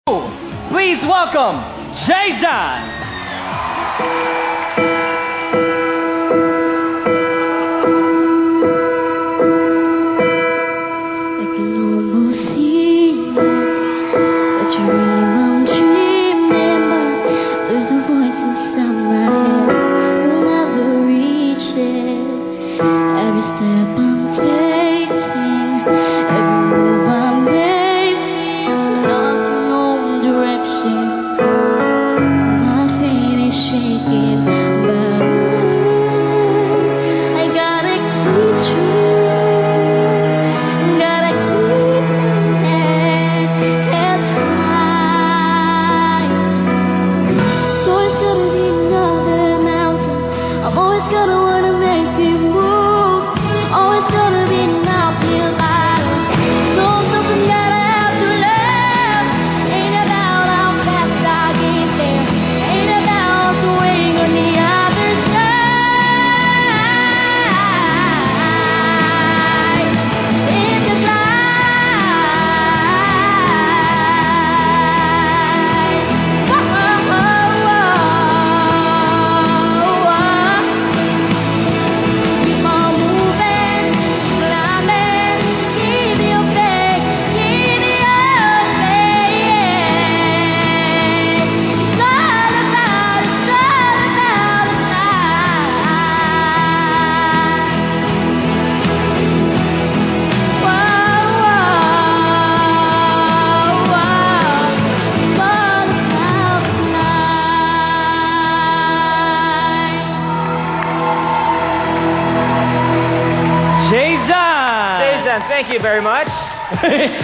Please welcome Jason. I can almost see it, a dream I'm dreaming, but there's a voice inside my head will never reach it. Every step I'm taking, every move I make is lost with no directions. My feet is shaking, but I gotta keep trying. Gotta keep my head held high. So it's gonna be another mountain. I'm always gonna wanna make it move. Always gonna be an uphill battle. So it doesn't gotta have to last. Ain't about how fast I get there. Ain't about swaying on the other side. If you glide, keep on moving, climbing, keep your faith, keep your faith. It's all about Jason, thank you very much.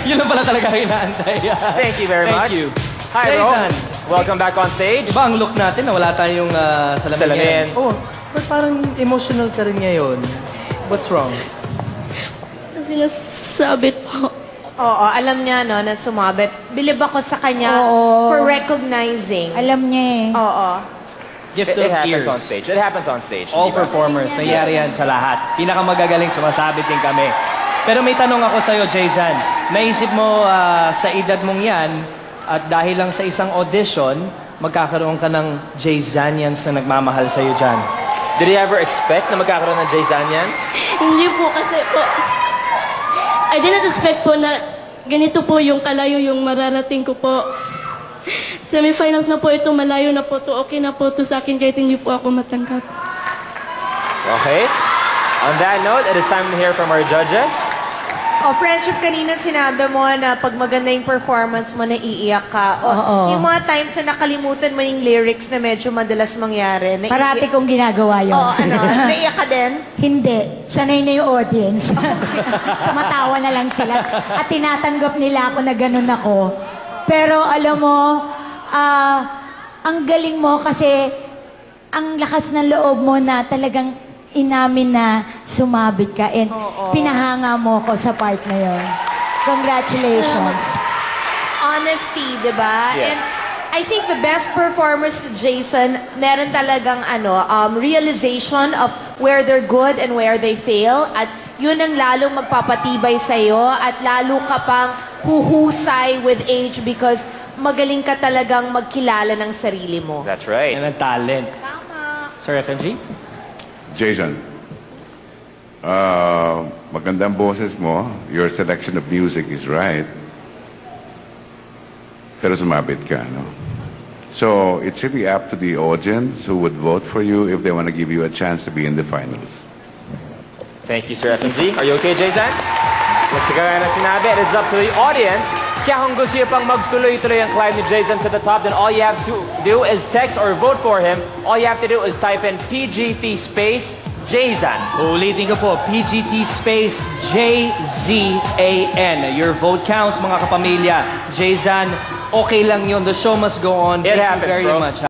Yun lang pala talaga inaantay. Thank you very much. Thank you. Hi, Jason. Ro. Welcome back on stage. Iba ang look natin na wala tayong salamin. Salamin. Oh, but parang emotional ka rin ngayon. What's wrong? Kasi nasabit po. Oo, alam niya no, na sumabit. Bilib ako sa kanya for recognizing. Alam niya eh. Oo. Gift It of happens ears. on stage. It happens on stage. All di ba? performers, nangyari yan sa lahat. Pinakamagagaling, sumasabit din kami. Pero may tanong ako sa'yo, Jason. Naisip mo sa edad mong yan, at dahil lang sa isang audition, magkakaroon ka ng Jasonians na nagmamahal sa'yo dyan. Did you ever expect na magkakaroon ng Jasonians? Hindi po kasi po. I didn't expect po na ganito po yung kalayo yung mararating ko po. Semifinals na po ito, malayo na po to. Okay na po to sa akin kahit hindi po ako matanggap. Okay. On that note, it is time to hear from our judges. Friendship, kanina sinabi mo na pag maganda yung performance mo, naiiyak ka. Yung mga times na nakalimutan mo yung lyrics na medyo madalas mangyari. Parati kong ginagawa yun. Naiiyak ka din? Hindi. Sanay na yung audience. Tumatawa na lang sila. At tinatanggap nila ako na ganun ako. Pero alam mo, ang galing mo kasi ang lakas ng loob mo na talagang inamin na sumabit ka and pinahanga mo ko sa part na yun. Congratulations. Honesty, di ba? Yes. And I think the best performers to Jason, meron talagang realization of where they're good and where they fail. At yun ang lalong magpapatibay sa'yo at lalo ka pang huhusay with age because magaling ka talagang magkilala ng sarili mo. That's right. Yan ang talent. Tama. Sir FMG? Jason, magandang boses mo. Your selection of music is right. Pero sumabit ka, no? So, it's really up to the audience who would vote for you if they want to give you a chance to be in the finals. Thank you, Sir FMG. Are you okay, Jason? Kasi kaya na sinabi, it is up to the audience. Kaya kung gusto niyo pang magtuloy-tuloy ang climb ni Jason to the top, then all you have to do is text or vote for him. All you have to do is type in PGT space Jason. Ulitin ko po, PGT space JZAN. Your vote counts, mga kapamilya. Jason, okay lang yun. The show must go on. It Thank you happens, very bro. much.